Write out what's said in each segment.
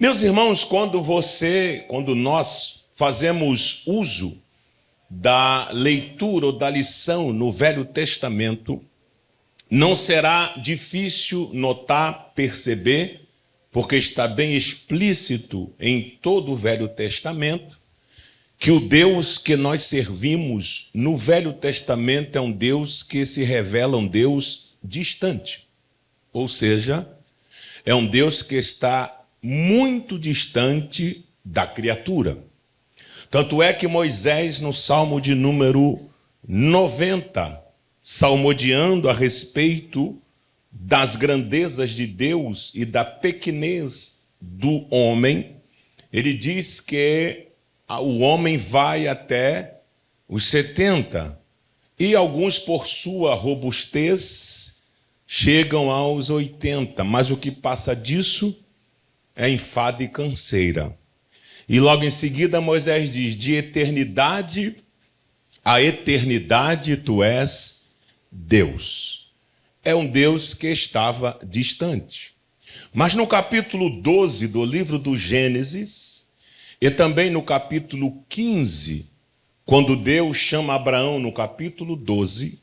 Meus irmãos, quando nós fazemos uso da leitura ou da lição no Velho Testamento, não será difícil notar, perceber, porque está bem explícito em todo o Velho Testamento, que o Deus que nós servimos no Velho Testamento é um Deus que se revela um Deus distante. Ou seja, é um Deus que está muito distante da criatura. Tanto é que Moisés, no Salmo de número 90, salmodiando a respeito das grandezas de Deus e da pequenez do homem, ele diz que o homem vai até os 70, e alguns, por sua robustez, chegam aos 80, mas o que passa disso é enfado e canseira. E logo em seguida Moisés diz: de eternidade a eternidade tu és Deus. É um Deus que estava distante. Mas no capítulo 12 do livro do Gênesis, e também no capítulo 15, quando Deus chama Abraão no capítulo 12,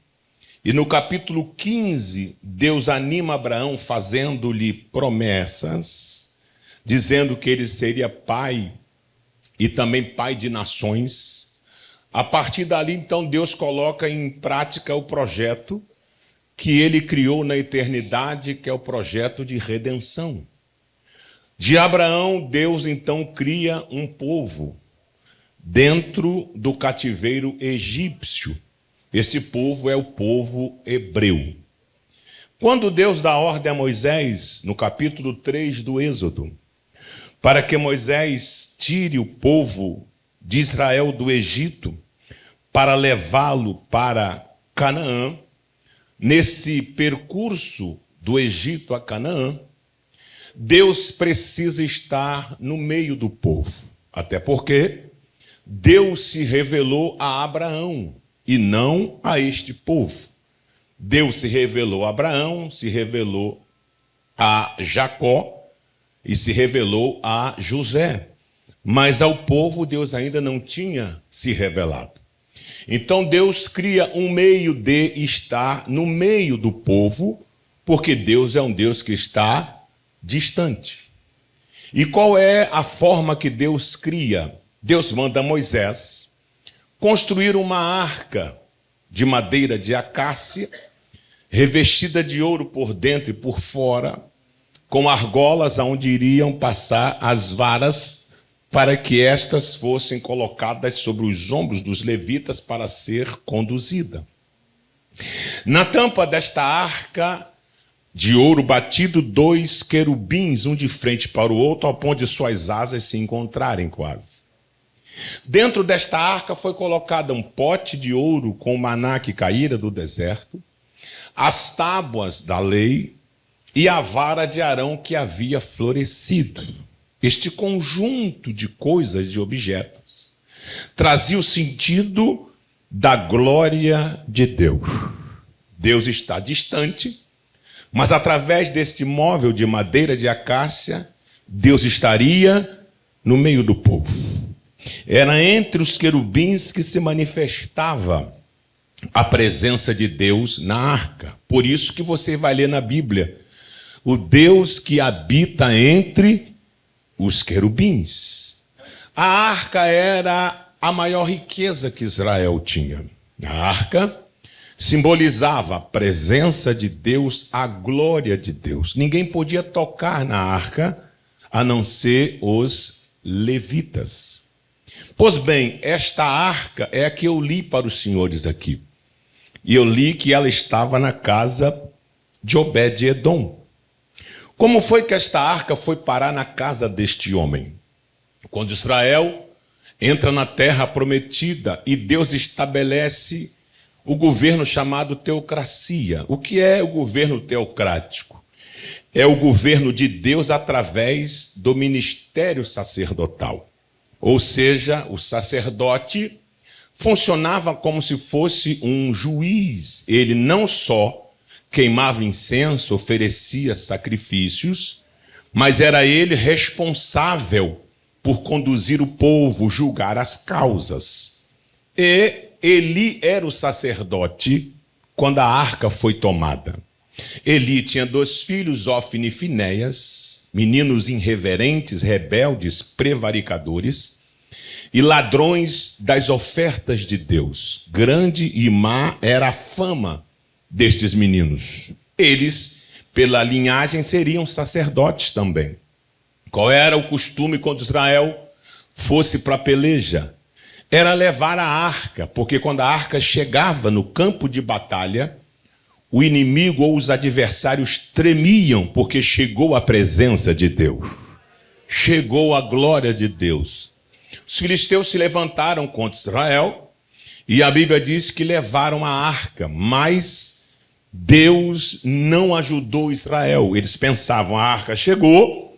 e no capítulo 15, Deus anima Abraão fazendo-lhe promessas, dizendo que ele seria pai e também pai de nações. A partir dali, então, Deus coloca em prática o projeto que ele criou na eternidade, que é o projeto de redenção. De Abraão, Deus então cria um povo dentro do cativeiro egípcio. Esse povo é o povo hebreu. Quando Deus dá ordem a Moisés, no capítulo 3 do Êxodo, para que Moisés tire o povo de Israel do Egito para levá-lo para Canaã, nesse percurso do Egito a Canaã, Deus precisa estar no meio do povo, até porque Deus se revelou a Abraão e não a este povo. Deus se revelou a Abraão, se revelou a Jacó e se revelou a José. Mas ao povo Deus ainda não tinha se revelado. Então Deus cria um meio de estar no meio do povo, porque Deus é um Deus que está distante. E qual é a forma que Deus cria? Deus manda Moisés construir uma arca de madeira de acácia, revestida de ouro por dentro e por fora, com argolas onde iriam passar as varas, para que estas fossem colocadas sobre os ombros dos levitas para ser conduzida. Na tampa desta arca de ouro batido, 2 querubins, um de frente para o outro, ao ponto de suas asas se encontrarem quase. Dentro desta arca foi colocada um pote de ouro com o maná que caíra do deserto, as tábuas da lei e a vara de Arão que havia florescido. Este conjunto de coisas, de objetos, trazia o sentido da glória de Deus. Deus está distante, mas através desse móvel de madeira de acácia, Deus estaria no meio do povo. Era entre os querubins que se manifestava a presença de Deus na arca. Por isso que você vai ler na Bíblia: o Deus que habita entre os querubins. A arca era a maior riqueza que Israel tinha. A arca simbolizava a presença de Deus, a glória de Deus. Ninguém podia tocar na arca a não ser os levitas. Pois bem, esta arca é a que eu li para os senhores aqui. E eu li que ela estava na casa de Obed-Edom. Como foi que esta arca foi parar na casa deste homem? Quando Israel entra na terra prometida e Deus estabelece o governo chamado teocracia. O que é o governo teocrático? É o governo de Deus através do ministério sacerdotal. Ou seja, o sacerdote funcionava como se fosse um juiz. Ele não só queimava incenso, oferecia sacrifícios, mas era ele responsável por conduzir o povo, julgar as causas. E Eli era o sacerdote quando a arca foi tomada. Eli tinha 2 filhos, Ofni e Finéias, meninos irreverentes, rebeldes, prevaricadores e ladrões das ofertas de Deus. Grande e má era a fama destes meninos. Eles, pela linhagem, seriam sacerdotes também. Qual era o costume quando Israel fosse para a peleja? Era levar a arca, porque quando a arca chegava no campo de batalha, o inimigo ou os adversários tremiam, porque chegou a presença de Deus. Chegou a glória de Deus. Os filisteus se levantaram contra Israel, e a Bíblia diz que levaram a arca, mas Deus não ajudou Israel. Eles pensavam, a arca chegou,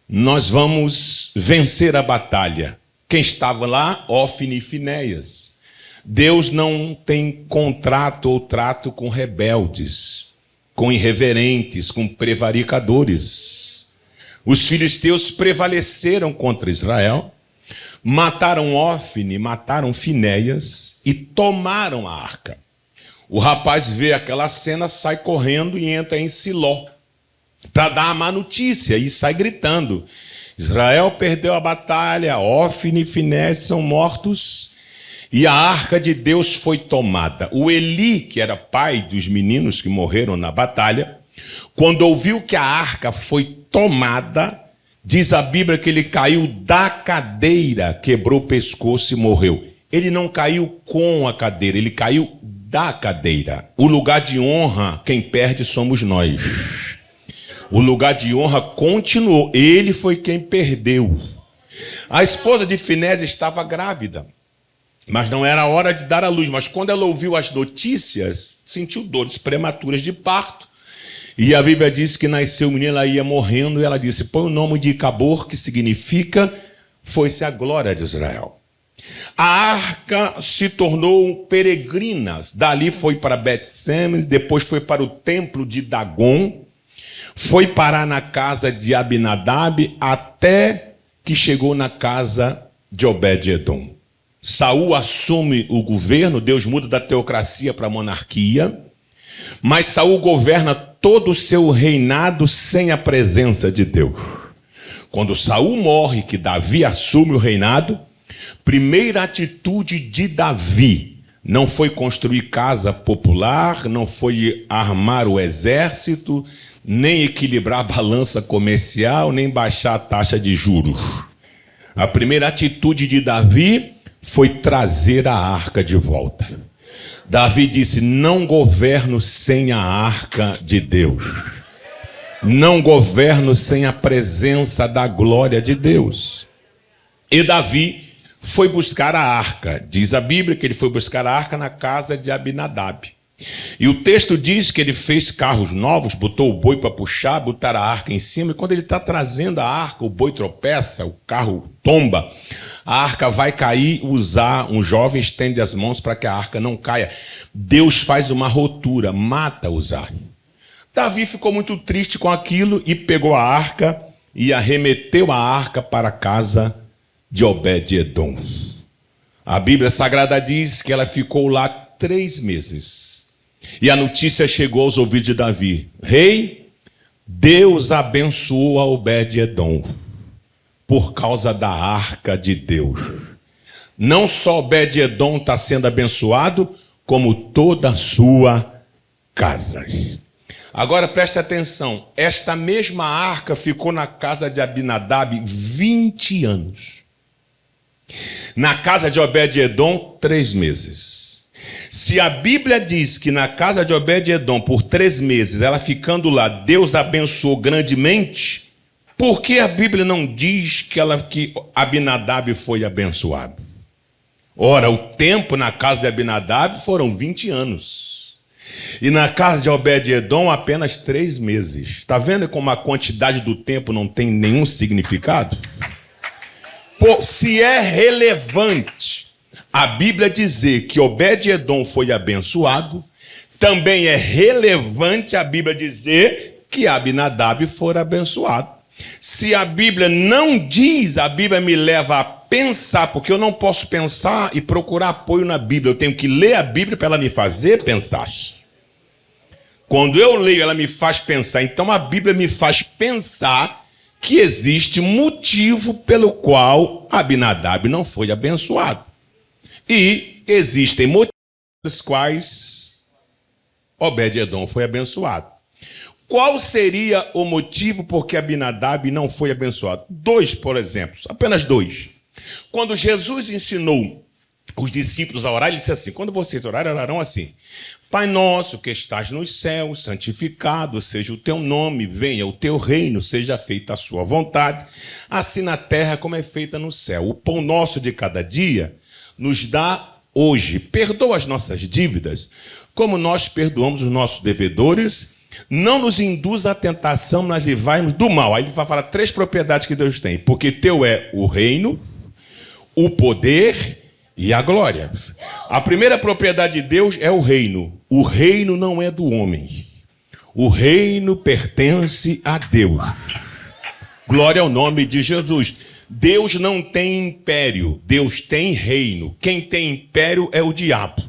nós vamos vencer a batalha. Quem estava lá? Ofni e Finéias. Deus não tem contrato ou trato com rebeldes, com irreverentes, com prevaricadores. Os filisteus prevaleceram contra Israel, mataram Ofni, mataram Finéias e tomaram a arca. O rapaz vê aquela cena, sai correndo e entra em Siló para dar a má notícia e sai gritando: Israel perdeu a batalha, Ofni e Finéias são mortos e a arca de Deus foi tomada. O Eli, que era pai dos meninos que morreram na batalha, quando ouviu que a arca foi tomada, diz a Bíblia que ele caiu da cadeira, quebrou o pescoço e morreu. Ele não caiu com a cadeira, ele caiu da cadeira. O lugar de honra, quem perde somos nós. O lugar de honra continuou, ele foi quem perdeu. A esposa de Finéias estava grávida, mas não era hora de dar à luz. Mas quando ela ouviu as notícias, sentiu dores prematuras de parto. E a Bíblia diz que nasceu o menino, ela ia morrendo, e ela disse: põe o nome de Icabor, que significa foi-se a glória de Israel. A arca se tornou peregrina, dali foi para Bet-Semes, depois foi para o templo de Dagon, foi parar na casa de Abinadab, até que chegou na casa de Obed-Edom. Saul assume o governo, Deus muda da teocracia para a monarquia, mas Saul governa todo o seu reinado sem a presença de Deus. Quando Saul morre, que Davi assume o reinado, primeira atitude de Davi não foi construir casa popular, não foi armar o exército, nem equilibrar a balança comercial, nem baixar a taxa de juros. A primeira atitude de Davi foi trazer a arca de volta. Davi disse: não governo sem a arca de Deus. Não governo sem a presença da glória de Deus. E Davi foi buscar a arca. Diz a Bíblia que ele foi buscar a arca na casa de Abinadab. E o texto diz que ele fez carros novos, botou o boi para puxar, botar a arca em cima, e quando ele está trazendo a arca, o boi tropeça, o carro tomba, a arca vai cair, um jovem estende as mãos para que a arca não caia. Deus faz uma rotura, mata Uzá. Davi ficou muito triste com aquilo e pegou a arca e arremeteu a arca para a casa de Obed-Edom. A Bíblia Sagrada diz que ela ficou lá 3 meses. E a notícia chegou aos ouvidos de Davi: rei, Deus abençoou a Obed-Edom por causa da arca de Deus. Não só Obed-Edom está sendo abençoado, como toda a sua casa. Agora preste atenção, esta mesma arca ficou na casa de Abinadab 20 anos. Na casa de Obed-Edom, 3 meses. Se a Bíblia diz que na casa de Obed-Edom, por 3 meses, ela ficando lá, Deus abençoou grandemente, por que a Bíblia não diz que Abinadab foi abençoado? Ora, o tempo na casa de Abinadab foram 20 anos. E na casa de Obed-Edom, apenas 3 meses. Está vendo como a quantidade do tempo não tem nenhum significado? Se é relevante a Bíblia dizer que Obed-Edom foi abençoado, também é relevante a Bíblia dizer que Abinadab foi abençoado. Se a Bíblia não diz, a Bíblia me leva a pensar, porque eu não posso pensar e procurar apoio na Bíblia. Eu tenho que ler a Bíblia para ela me fazer pensar. Quando eu leio, ela me faz pensar. Então a Bíblia me faz pensar que existe motivo pelo qual Abinadab não foi abençoado. E existem motivos pelos quais Obed-Edom foi abençoado. Qual seria o motivo por que Abinadab não foi abençoado? 2, por exemplo, apenas 2. Quando Jesus ensinou os discípulos a orar, ele disse assim: quando vocês orarem, orarão assim: Pai nosso que estás nos céus, santificado seja o teu nome, venha o teu reino, seja feita a sua vontade, assim na terra como é feita no céu. O pão nosso de cada dia nos dá hoje. Perdoa as nossas dívidas, como nós perdoamos os nossos devedores. Não nos induz à tentação, mas livrai-nos do mal. Aí ele vai falar 3 propriedades que Deus tem. Porque teu é o reino, o poder e a glória. A primeira propriedade de Deus é o reino. O reino não é do homem. O reino pertence a Deus. Glória ao nome de Jesus. Deus não tem império, Deus tem reino. Quem tem império é o diabo.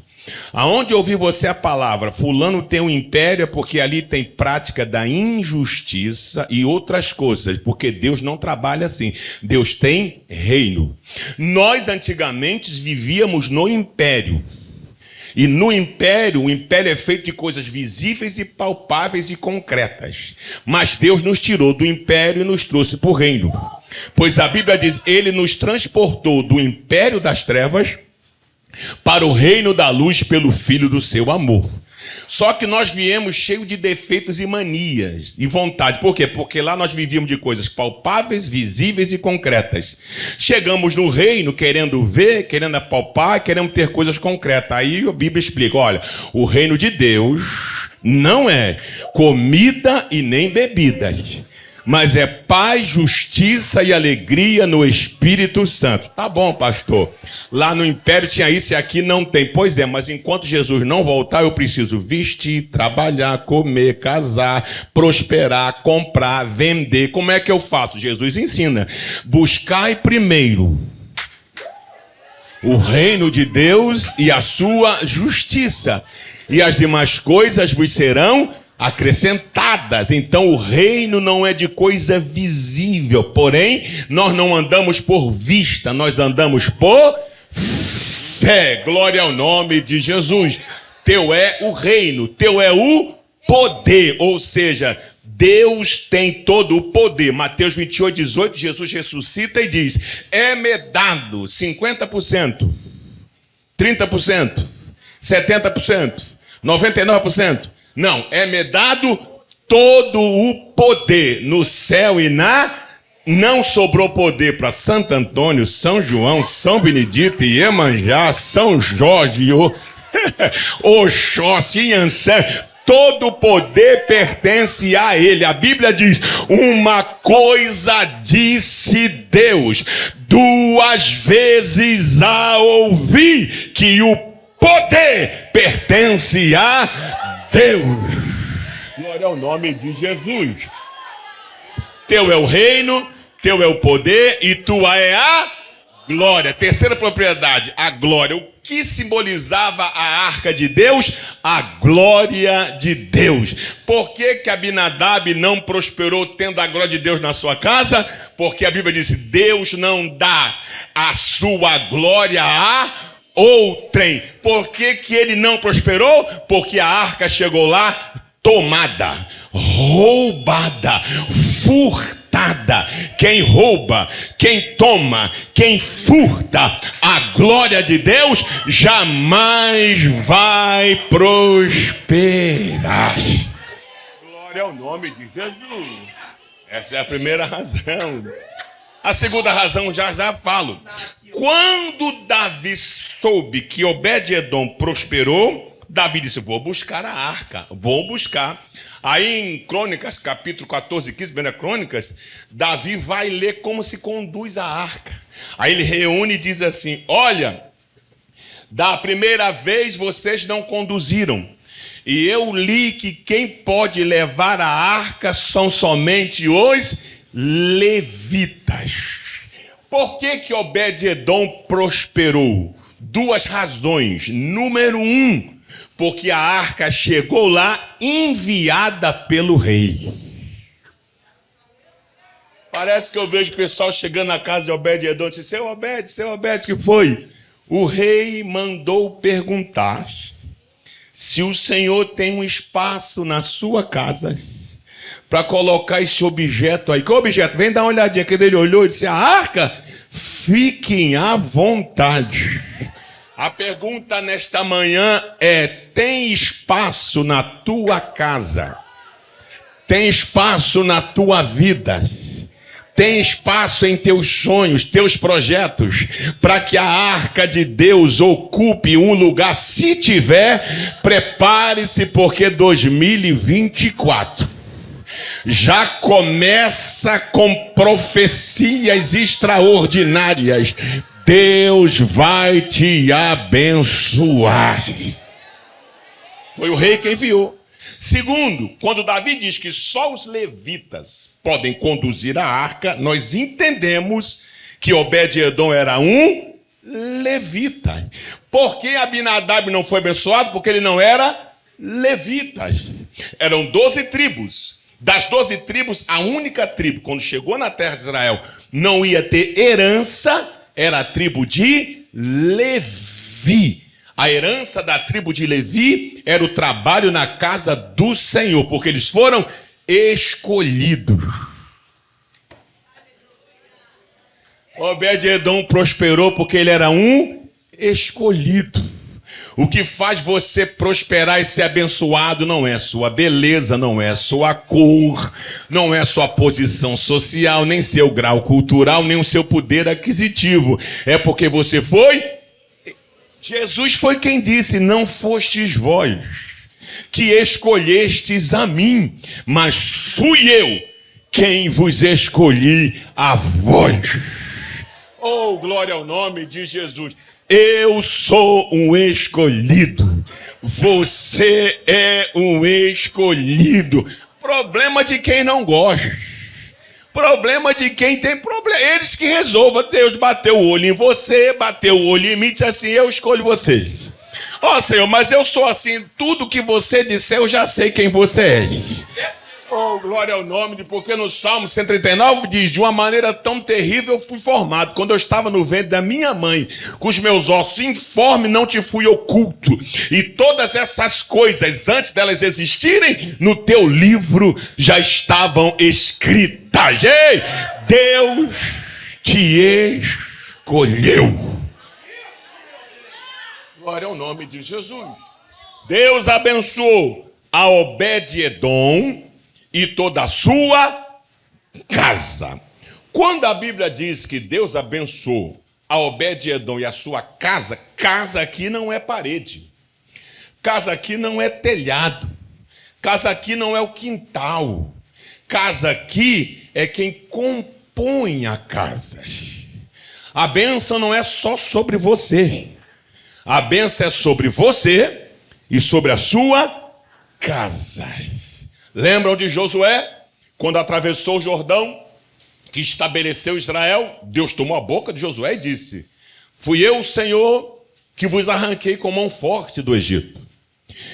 Aonde ouvir você a palavra fulano tem um império, é porque ali tem prática da injustiça e outras coisas, porque Deus não trabalha assim. Deus tem reino. Nós antigamente vivíamos no império. E no império, o império é feito de coisas visíveis e palpáveis e concretas. Mas Deus nos tirou do império e nos trouxe para o reino. Pois a Bíblia diz, ele nos transportou do império das trevas para o reino da luz pelo Filho do seu amor. Só que nós viemos cheio de defeitos e manias e vontade. Por quê? Porque lá nós vivíamos de coisas palpáveis, visíveis e concretas. Chegamos no reino querendo ver, querendo apalpar, querendo ter coisas concretas. Aí a Bíblia explica, olha, o reino de Deus não é comida e nem bebidas, mas é paz, justiça e alegria no Espírito Santo. Tá bom, pastor. Lá no império tinha isso e aqui não tem. Pois é, mas enquanto Jesus não voltar, eu preciso vestir, trabalhar, comer, casar, prosperar, comprar, vender. Como é que eu faço? Jesus ensina. Buscai primeiro o reino de Deus e a sua justiça, e as demais coisas vos serão acrescentadas. Então o reino não é de coisa visível, porém nós não andamos por vista, nós andamos por fé. Glória ao nome de Jesus. Teu é o reino, teu é o poder, ou seja, Deus tem todo o poder. Mateus 28:18, Jesus ressuscita e diz, é-me dado 50%, 30%, 70%, 99%. Não, é-me dado todo o poder no céu e na... Não sobrou poder para Santo Antônio, São João, São Benedito, Iemanjá, São Jorge, Oxóssi, Inhansé. Todo o poder pertence a ele. A Bíblia diz, uma coisa disse Deus, 2 vezes a ouvir, que o poder pertence a Deus. Glória ao nome de Jesus. Teu é o reino, teu é o poder e tua é a glória. Terceira propriedade, a glória. O que simbolizava a arca de Deus? A glória de Deus. Por que Abinadab não prosperou tendo a glória de Deus na sua casa? Porque a Bíblia diz, Deus não dá a sua glória a outrem. Por que ele não prosperou? Porque a arca chegou lá tomada, roubada, furtada. Quem rouba, quem toma, quem furta a glória de Deus jamais vai prosperar. Glória ao nome de Jesus. Essa é a primeira razão. A segunda razão já falo. Quando Davi soube que Obed-Edom prosperou, Davi disse, vou buscar a arca, vou buscar. Aí em Crônicas, capítulo 14, 15, bem na Crônicas, Davi vai ler como se conduz a arca. Aí ele reúne e diz assim, olha, da primeira vez vocês não conduziram. E eu li que quem pode levar a arca são somente os levitas. Por que Obed-Edom prosperou? Duas razões. Número 1, porque a arca chegou lá enviada pelo rei. Parece que eu vejo o pessoal chegando na casa de Obed-Edom e diz: seu Obed, que foi? O rei mandou perguntar se o senhor tem um espaço na sua casa para colocar esse objeto aí. Que objeto? Vem dar uma olhadinha. Que ele olhou e disse: a arca? Fiquem à vontade. A pergunta nesta manhã é: tem espaço na tua casa? Tem espaço na tua vida? Tem espaço em teus sonhos, teus projetos, para que a arca de Deus ocupe um lugar? Se tiver, prepare-se, porque 2024 já começa com profecias extraordinárias. Deus vai te abençoar. Foi o rei que enviou. Segundo, quando Davi diz que só os levitas podem conduzir a arca, nós entendemos que Obed-Edom era um levita. Por que Abinadab não foi abençoado? Porque ele não era levita. Eram 12 tribos. Das 12 tribos, a única tribo, quando chegou na terra de Israel, não ia ter herança, era a tribo de Levi. A herança da tribo de Levi era o trabalho na casa do Senhor, porque eles foram escolhidos. Obed-Edom prosperou porque ele era um escolhido. O que faz você prosperar e ser abençoado não é sua beleza, não é sua cor, não é sua posição social, nem seu grau cultural, nem o seu poder aquisitivo. É porque você foi... Jesus foi quem disse: não fostes vós que escolhestes a mim, mas fui eu quem vos escolhi a vós. Oh, glória ao nome de Jesus. Eu sou um escolhido. Você é um escolhido. Problema de quem não gosta. Problema de quem tem problema. Eles que resolvam. Deus bateu o olho em você, bateu o olho em mim e disse assim: eu escolho você. Ó, Senhor, mas eu sou assim. Tudo que você disser, eu já sei quem você é. Oh, glória ao nome de... Porque no Salmo 139 diz: de uma maneira tão terrível eu fui formado, quando eu estava no ventre da minha mãe, com os meus ossos informes não te fui oculto. E todas essas coisas, antes delas existirem, no teu livro já estavam escritas. Ei, Deus te escolheu. Glória ao nome de Jesus. Deus abençoou a Obed-Edom e toda a sua casa. Quando a Bíblia diz que Deus abençoou a Obed-Edom e a sua casa, casa aqui não é parede, casa aqui não é telhado, casa aqui não é o quintal, casa aqui é quem compõe a casa. A bênção não é só sobre você, a bênção é sobre você e sobre a sua casa. Lembram de Josué, quando atravessou o Jordão, que estabeleceu Israel? Deus tomou a boca de Josué e disse: fui eu, o Senhor, que vos arranquei com mão forte do Egito.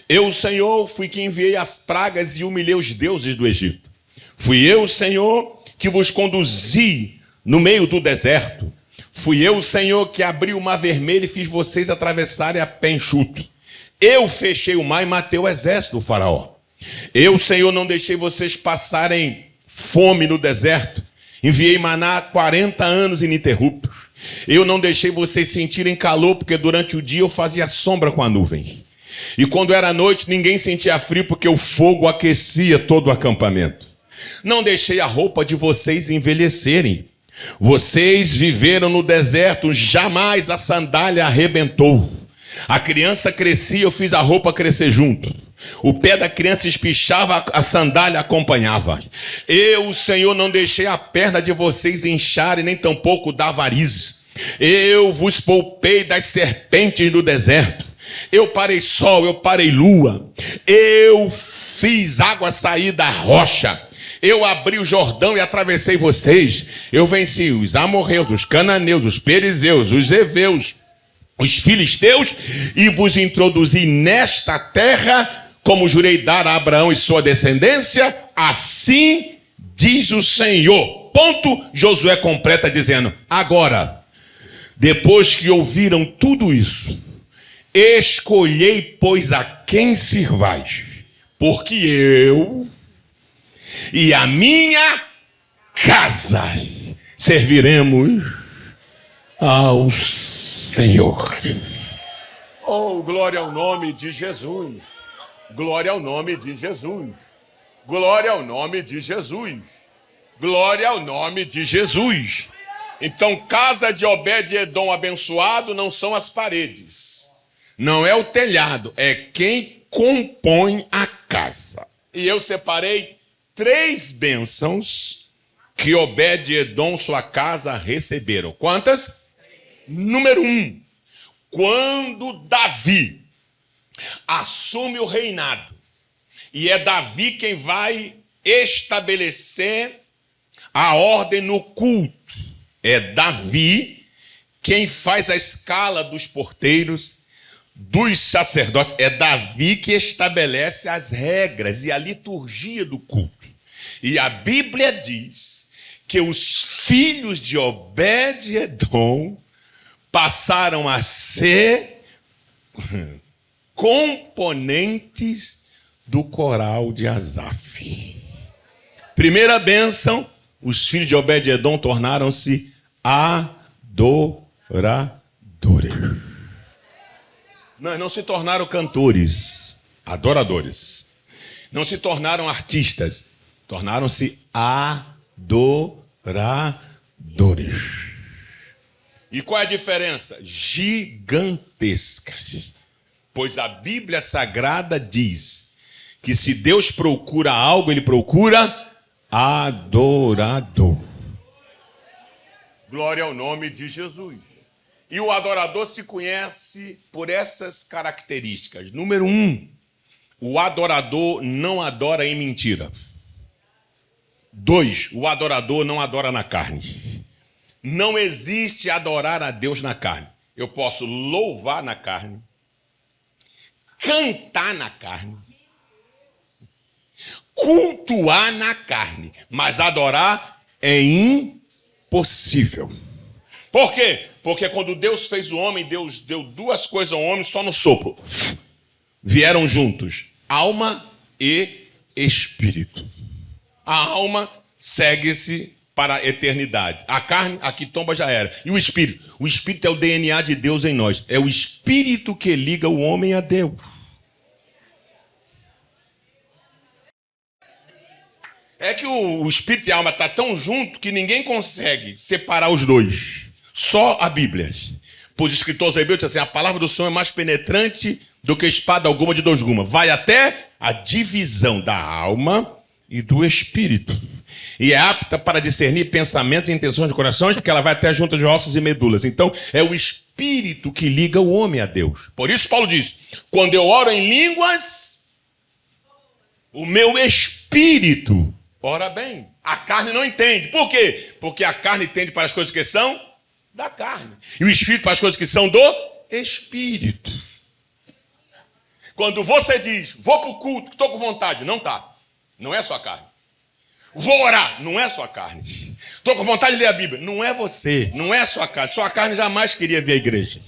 Eu, o Senhor, fui que enviei as pragas e humilhei os deuses do Egito. Fui eu, o Senhor, que vos conduzi no meio do deserto. Fui eu, o Senhor, que abri o mar vermelho e fiz vocês atravessarem a pé enxuto. Eu fechei o mar e matei o exército do faraó. Eu, Senhor, não deixei vocês passarem fome no deserto. Enviei maná 40 anos ininterruptos. Eu não deixei vocês sentirem calor, porque durante o dia eu fazia sombra com a nuvem. E quando era noite, ninguém sentia frio, porque o fogo aquecia todo o acampamento. Não deixei a roupa de vocês envelhecerem. Vocês viveram no deserto, jamais a sandália arrebentou. A criança crescia, eu fiz a roupa crescer junto. O pé da criança espichava, a sandália acompanhava. Eu, o Senhor, não deixei a perna de vocês incharem, nem tampouco dar varizes. Eu vos poupei das serpentes do deserto. Eu parei sol, eu parei lua. Eu fiz água sair da rocha. Eu abri o Jordão e atravessei vocês. Eu venci os amorreus, os cananeus, os perizeus, os heveus, os filisteus, e vos introduzi nesta terra, como jurei dar a Abraão e sua descendência. Assim diz o Senhor. Ponto. Josué completa dizendo: agora, depois que ouviram tudo isso, escolhei, pois, a quem sirvais, porque eu e a minha casa serviremos ao Senhor. Oh, glória ao nome de Jesus. Glória ao nome de Jesus. Glória ao nome de Jesus. Glória ao nome de Jesus. Então, casa de Obed-Edom abençoado não são as paredes, não é o telhado, é quem compõe a casa. E eu separei 3 bênçãos que Obed-Edom, sua casa, receberam. Quantas? Número 1, quando Davi assume o reinado, e é Davi quem vai estabelecer a ordem no culto. É Davi quem faz a escala dos porteiros, dos sacerdotes. É Davi que estabelece as regras e a liturgia do culto. E a Bíblia diz que os filhos de Obed-Edom passaram a ser componentes do coral de Asaf. Primeira bênção, os filhos de Obed-Edom tornaram-se adoradores. Não se tornaram cantores, adoradores. Não se tornaram artistas, tornaram-se adoradores. E qual é a diferença? Gigantesca. Pois a Bíblia Sagrada diz que se Deus procura algo, Ele procura adorador. Glória ao nome de Jesus. E o adorador se conhece por essas características. Número 1, o adorador não adora em mentira. 2, o adorador não adora na carne. Não existe adorar a Deus na carne. Eu posso louvar na carne, cantar na carne, cultuar na carne, mas adorar é impossível. Por quê? Porque quando Deus fez o homem, Deus deu 2 coisas ao homem só no sopro. Vieram juntos, alma e espírito. A alma segue-se para a eternidade. A carne, aqui tomba, já era. E o espírito? O espírito é o DNA de Deus em nós. É o espírito que liga o homem a Deus. É que o espírito e a alma estão tão juntos que ninguém consegue separar os dois. Só a Bíblia. Pois o escritor aos Hebreus diz assim: a palavra do Senhor é mais penetrante do que espada alguma de 2 gumas. Vai até a divisão da alma e do espírito. E é apta para discernir pensamentos e intenções de corações, porque ela vai até a junta de ossos e medulas. Então, é o espírito que liga o homem a Deus. Por isso, Paulo diz: quando eu oro em línguas, o meu espírito ora bem. A carne não entende. Por quê? Porque a carne entende para as coisas que são da carne. E o espírito para as coisas que são do espírito. Quando você diz: vou para o culto, estou com vontade. Não está. Não é sua carne. Vou orar. Não é sua carne. Estou com vontade de ler a Bíblia. Não é você. Não é sua carne. Sua carne jamais queria ver a igreja.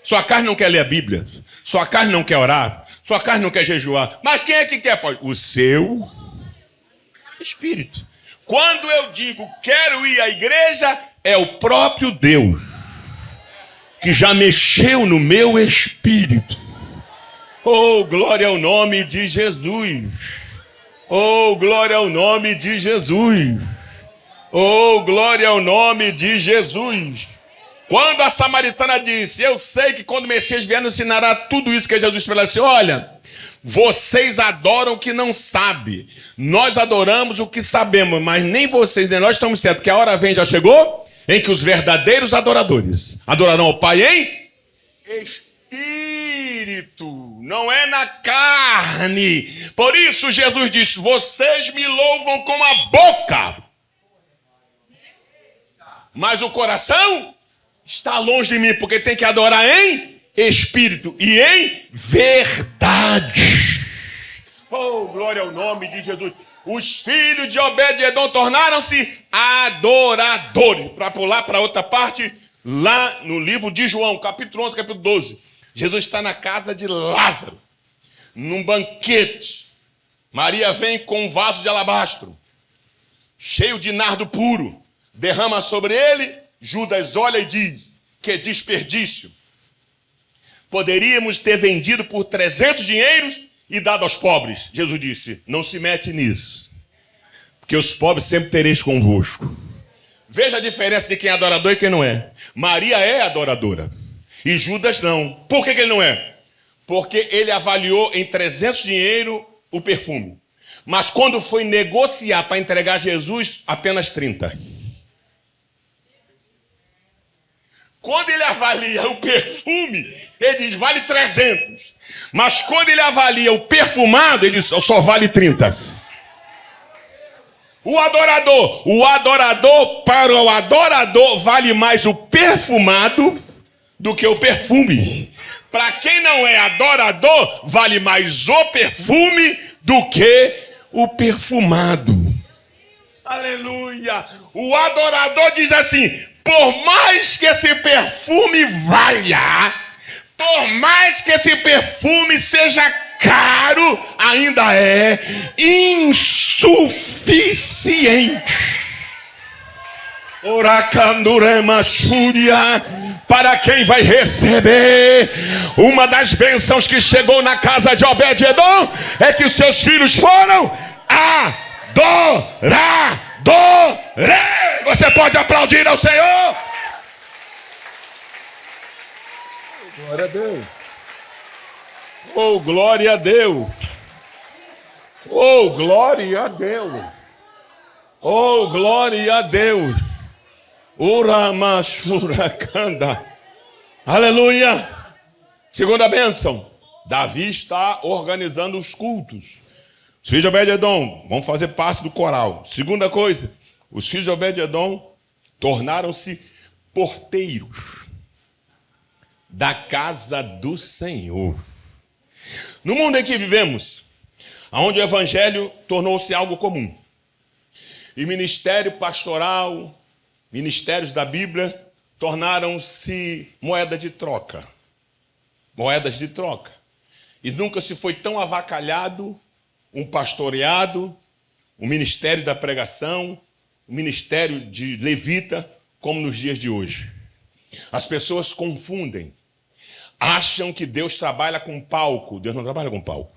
Sua carne não quer ler a Bíblia. Sua carne não quer orar. Sua carne não quer jejuar. Mas quem é que quer? O seu espírito. Quando eu digo quero ir à igreja, é o próprio Deus que já mexeu no meu espírito. Oh, glória ao nome de Jesus. Oh, glória ao nome de Jesus. Oh, glória ao nome de Jesus. Quando a samaritana disse: eu sei que quando o Messias vier nos ensinará tudo isso que Jesus falou assim: olha, vocês adoram o que não sabem. Nós adoramos o que sabemos, mas nem vocês nem nós estamos certos, porque a hora vem, já chegou, em que os verdadeiros adoradores adorarão ao Pai em espírito. não é na carne. Por isso Jesus disse, vocês me louvam com a boca, mas o coração está longe de mim, porque tem que adorar em espírito e em verdade. Oh, glória ao nome de Jesus. Os filhos de Obed-edom tornaram-se adoradores. Para pular para outra parte, lá no livro de João, capítulo 11, capítulo 12. Jesus está na casa de Lázaro, num banquete. Maria vem com um vaso de alabastro, cheio de nardo puro, derrama sobre ele. Judas olha e diz, que desperdício. Poderíamos ter vendido por 300 dinheiros e dado aos pobres. Jesus disse, não se mete nisso, porque os pobres sempre tereis convosco. Veja a diferença de quem é adorador e quem não é. Maria é adoradora e Judas não. Por que ele não é? Porque ele avaliou em 300 dinheiro o perfume. Mas quando foi negociar para entregar Jesus, apenas 30. Quando ele avalia o perfume, ele diz, vale 300. Mas quando ele avalia o perfumado, ele diz, só vale 30. O adorador, para o adorador, vale mais o perfumado do que o perfume. Para quem não é adorador, vale mais o perfume do que o perfumado. Aleluia! O adorador diz assim, por mais que esse perfume valha, por mais que esse perfume seja caro, ainda é insuficiente. Para quem vai receber uma das bênçãos que chegou na casa de Obed-edom, é que os seus filhos foram adoradores. Você pode aplaudir ao Senhor? Glória a Deus. Oh, glória a Deus. Oh, glória a Deus. Oh, glória a Deus. Uramashuracanda. Aleluia. Segunda bênção. Davi está organizando os cultos. Os filhos de Obed-edom vão fazer parte do coral. Segunda coisa, os filhos de Obed-edom tornaram-se porteiros da casa do Senhor. No mundo em que vivemos, onde o evangelho tornou-se algo comum, e ministério pastoral, ministérios da Bíblia, tornaram-se moeda de troca. Moedas de troca. E nunca se foi tão avacalhado um pastoreado, um ministério da pregação, um ministério de levita, como nos dias de hoje. As pessoas confundem. Acham que Deus trabalha com palco. Deus não trabalha com palco.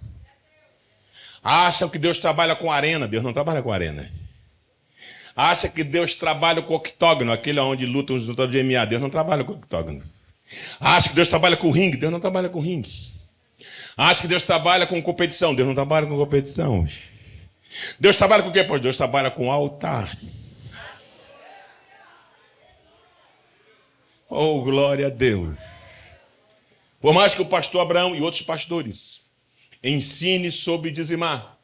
Acham que Deus trabalha com arena. Deus não trabalha com arena. Acham que Deus trabalha com octógono, aquele onde lutam os lutadores de MMA. Deus não trabalha com octógono. Acham que Deus trabalha com ringue. Deus não trabalha com ringue. Acham que Deus trabalha com competição. Deus não trabalha com competição. Deus trabalha com o quê? Pois Deus trabalha com altar. Oh, glória a Deus. Por mais que o pastor Abraão e outros pastores ensine sobre dizimar,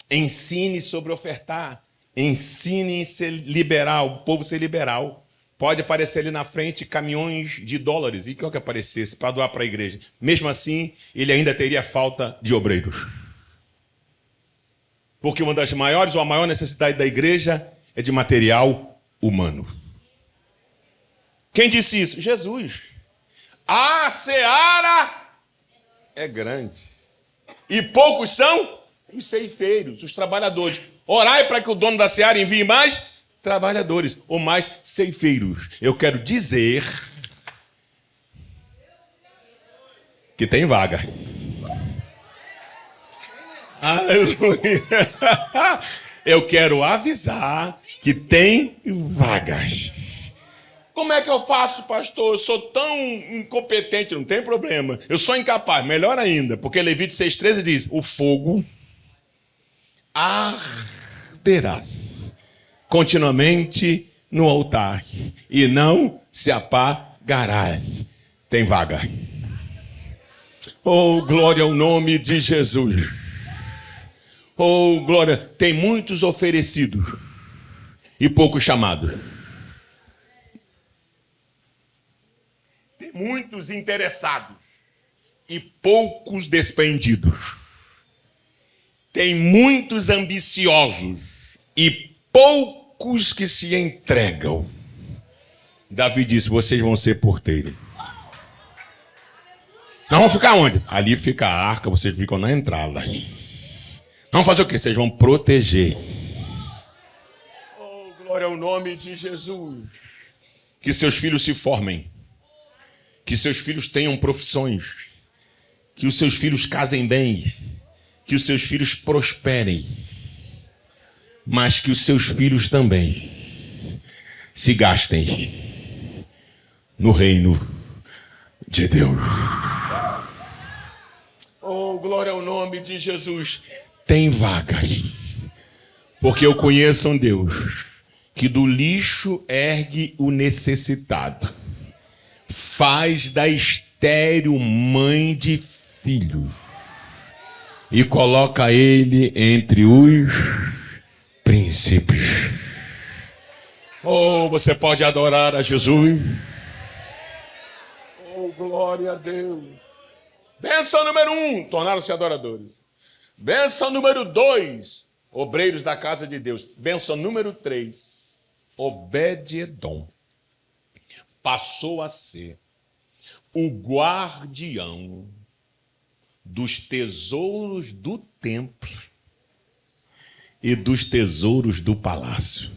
ensine sobre ofertar, ensine em ser liberal, o povo ser liberal, pode aparecer ali na frente caminhões de dólares, e que que aparecesse para doar para a igreja. Mesmo assim, ele ainda teria falta de obreiros. Porque uma das maiores ou a maior necessidade da igreja é de material humano. Quem disse isso? Jesus. A seara é grande. E poucos são os ceifeiros, os trabalhadores. Orai para que o dono da seara envie mais trabalhadores ou mais ceifeiros. Eu quero dizer que tem vaga. Aleluia. Eu quero avisar que tem vagas. Como é que eu faço, pastor? Eu sou tão incompetente, não tem problema. Eu sou incapaz, melhor ainda, porque Levítico 6,13 diz, o fogo arderá continuamente no altar e não se apagará. Tem vaga. Oh, glória ao nome de Jesus. Oh, glória. Tem muitos oferecidos e poucos chamados. Tem muitos interessados e poucos despendidos. Tem muitos ambiciosos e poucos que se entregam. Davi disse, vocês vão ser porteiros. Nós vamos ficar onde? Ali fica a arca, vocês ficam na entrada. Vamos fazer o quê? Vocês vão proteger. Oh, glória ao nome de Jesus. Que seus filhos se formem. Que seus filhos tenham profissões. Que os seus filhos casem bem. Que os seus filhos prosperem. Mas que os seus filhos também se gastem no reino de Deus. Oh, glória ao nome de Jesus. Tem vagas. Porque eu conheço um Deus que do lixo ergue o necessitado. Faz da estéril mãe de filho. E coloca ele entre os príncipes. Oh, você pode adorar a Jesus. Oh, glória a Deus. Bênção número 1, tornaram-se adoradores. Bênção número 2, obreiros da casa de Deus. Bênção número 3, Obed-edom passou a ser o guardião dos tesouros do templo e dos tesouros do palácio.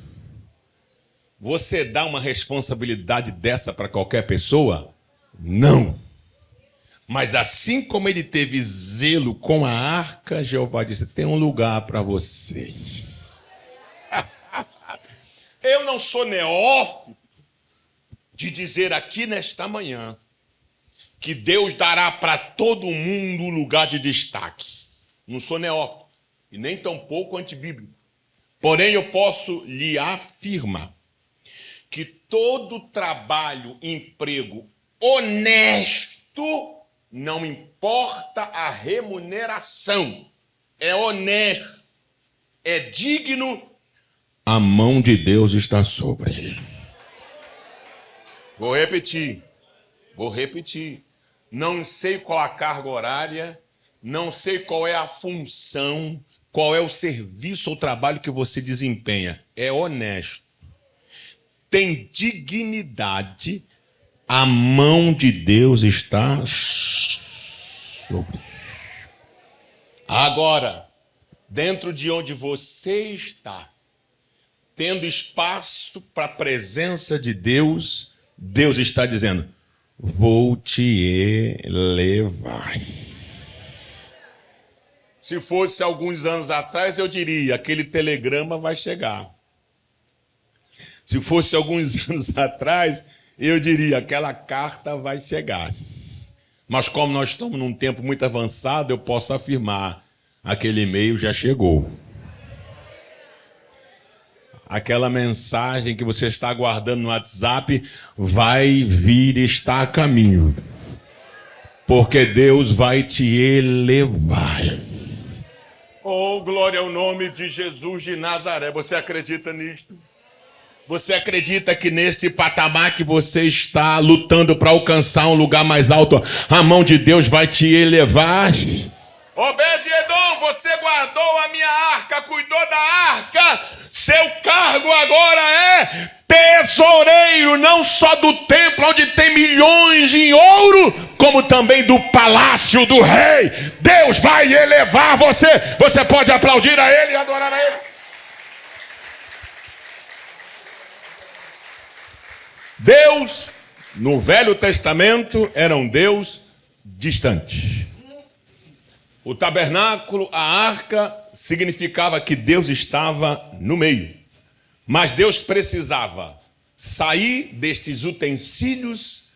Você dá uma responsabilidade dessa para qualquer pessoa? Não. Mas assim como ele teve zelo com a arca, Jeová disse, tem um lugar para você. Eu não sou neófito de dizer aqui nesta manhã que Deus dará para todo mundo um lugar de destaque. Não sou neófito e nem tampouco antibíblico. Porém, eu posso lhe afirmar que todo trabalho, emprego honesto, não importa a remuneração, é honesto, é digno, a mão de Deus está sobre. Vou repetir. Não sei qual a carga horária, não sei qual é a função, qual é o serviço ou trabalho que você desempenha. É honesto. Tem dignidade, a mão de Deus está sobre. Agora, dentro de onde você está, tendo espaço para a presença de Deus, Deus está dizendo, vou te elevar. Se fosse alguns anos atrás, eu diria, aquele telegrama vai chegar. Se fosse alguns anos atrás, eu diria, aquela carta vai chegar. Mas como nós estamos num tempo muito avançado, eu posso afirmar, aquele e-mail já chegou. Aquela mensagem que você está aguardando no WhatsApp vai vir, está a caminho. Porque Deus vai te elevar. Oh, glória ao nome de Jesus de Nazaré. Você acredita nisto? Você acredita que nesse patamar que você está lutando para alcançar um lugar mais alto, a mão de Deus vai te elevar? Obed-edom, você guardou a minha arca, cuidou da arca. Seu cargo agora é tesoureiro, não só do templo onde tem milhões em ouro, como também do palácio do rei. Deus vai elevar você. Você pode aplaudir a ele e adorar a ele. Deus, no Velho Testamento, era um Deus distante. O tabernáculo, a arca, significava que Deus estava no meio. Mas Deus precisava sair destes utensílios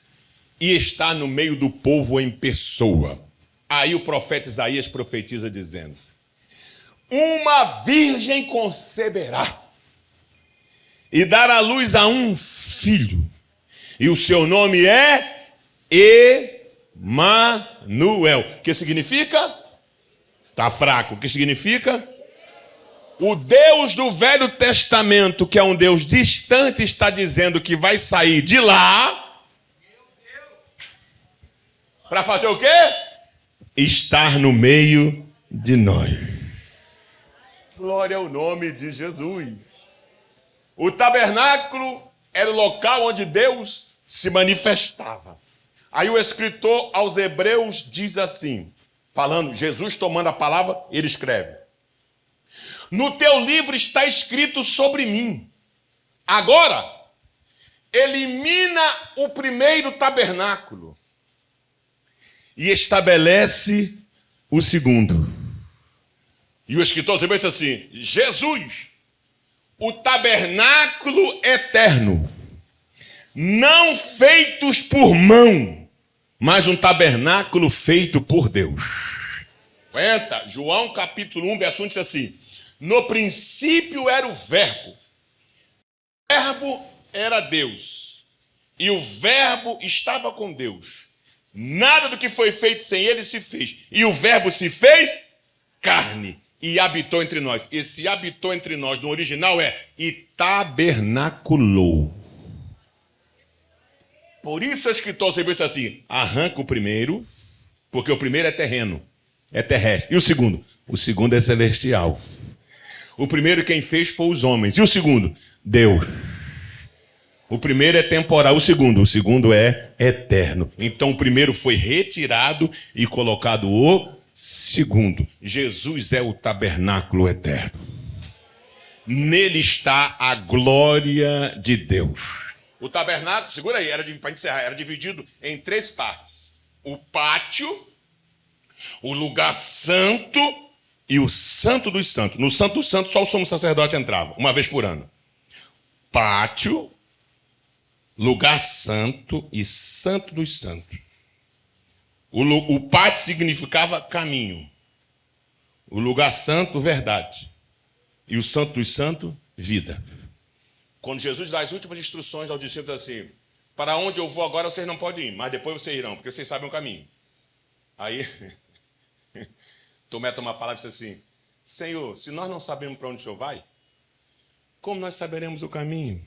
e estar no meio do povo em pessoa. Aí o profeta Isaías profetiza dizendo, uma virgem conceberá e dará à luz a um filho. E o seu nome é Manuel. O que significa? Está fraco. O que significa? O Deus do Velho Testamento, que é um Deus distante, está dizendo que vai sair de lá para fazer o quê? Estar no meio de nós. Glória ao nome de Jesus. O tabernáculo era o local onde Deus se manifestava. Aí o escritor aos Hebreus diz assim, falando, Jesus tomando a palavra, ele escreve: no teu livro está escrito sobre mim. Agora, elimina o primeiro tabernáculo e estabelece o segundo. E o escritor aos Hebreus diz assim: Jesus, o tabernáculo eterno, não feitos por mão, mas um tabernáculo feito por Deus. Aguenta, João capítulo 1, verso 1 diz assim: no princípio era o verbo era Deus, e o verbo estava com Deus. Nada do que foi feito sem ele se fez, e o verbo se fez carne e habitou entre nós. Esse habitou entre nós no original é e tabernaculou. Por isso o escritor sempre diz assim: arranca o primeiro, porque o primeiro é terreno, é terrestre. E o segundo? O segundo é celestial. O primeiro quem fez foi os homens. E o segundo? Deus. O primeiro é temporal, o segundo é eterno. Então o primeiro foi retirado e colocado o segundo. Jesus é o tabernáculo eterno. Nele está a glória de Deus. O tabernáculo, segura aí, para encerrar, era dividido em 3 partes. O pátio, o lugar santo e o santo dos santos. No santo dos santos só o sumo sacerdote entrava, uma vez por ano. Pátio, lugar santo e santo dos santos. O pátio significava caminho. O lugar santo, verdade. E o santo dos santos, vida. Quando Jesus dá as últimas instruções aos discípulos assim: para onde eu vou agora vocês não podem ir, mas depois vocês irão, porque vocês sabem o caminho. Aí Tomé toma a palavra e disse assim: Senhor, se nós não sabemos para onde o Senhor vai, como nós saberemos o caminho?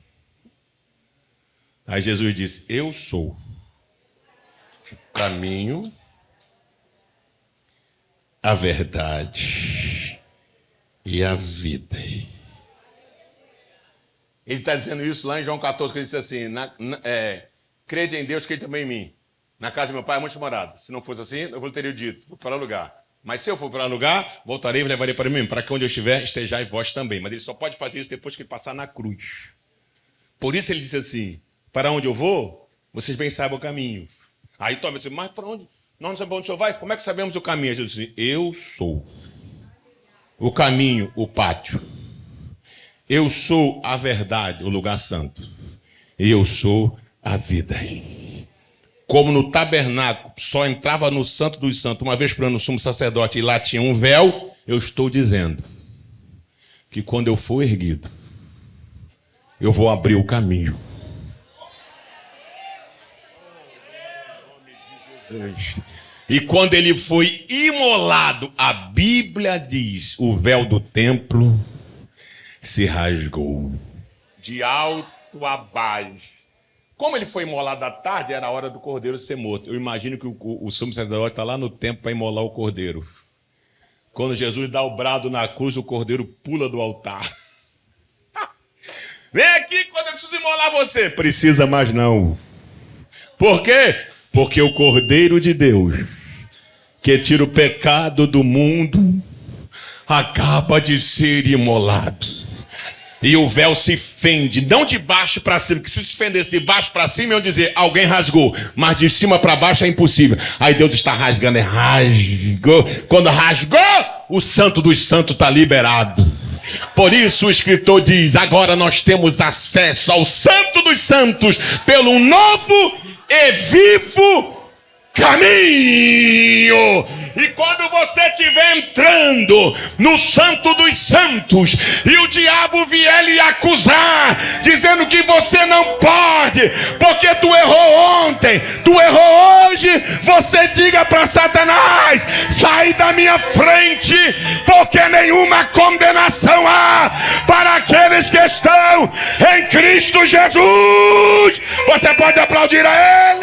Aí Jesus disse: eu sou o caminho, a verdade e a vida. Ele está dizendo isso lá em João 14, que ele disse assim: crede em Deus, crede também em mim. Na casa de meu pai há muitas moradas. Se não fosse assim, eu vou teria dito: vou para lugar. Mas se eu for para lugar, voltarei e levarei para mim, para que onde eu estiver, estejais vós também. Mas ele só pode fazer isso depois que ele passar na cruz. Por isso ele disse assim: para onde eu vou, vocês bem sabem o caminho. Aí Tomé disse: mas para onde? Nós não sabemos onde o Senhor vai? Como é que sabemos o caminho? Jesus disse: eu sou o caminho, o pátio. Eu sou a verdade, o lugar santo. E eu sou a vida. Como no tabernáculo só entrava no santo dos santos uma vez por ano o sumo sacerdote e lá tinha um véu, eu estou dizendo que quando eu for erguido, eu vou abrir o caminho. E quando ele foi imolado, a Bíblia diz, o véu do templo se rasgou de alto a baixo. Como ele foi imolado à tarde, era a hora do cordeiro ser morto. Eu imagino que o sumo sacerdote está lá no templo para imolar o cordeiro. Quando Jesus dá o brado na cruz, o cordeiro pula do altar. Vem aqui quando eu preciso imolar você. Precisa mais não. Por quê? Porque o Cordeiro de Deus, que tira o pecado do mundo, acaba de ser imolado. E o véu se fende, não de baixo para cima, que se fendesse de baixo para cima, iam dizer, alguém rasgou, mas de cima para baixo é impossível. Aí Deus está rasgando, rasgou. Quando rasgou, o santo dos santos está liberado. Por isso o escritor diz, agora nós temos acesso ao santo dos santos, pelo novo e vivo caminho. E quando você estiver entrando no Santo dos Santos e o diabo vier lhe acusar, dizendo que você não pode, porque tu errou ontem, tu errou hoje, você diga para Satanás: sai da minha frente, porque nenhuma condenação há para aqueles que estão em Cristo Jesus. Você pode aplaudir a Ele.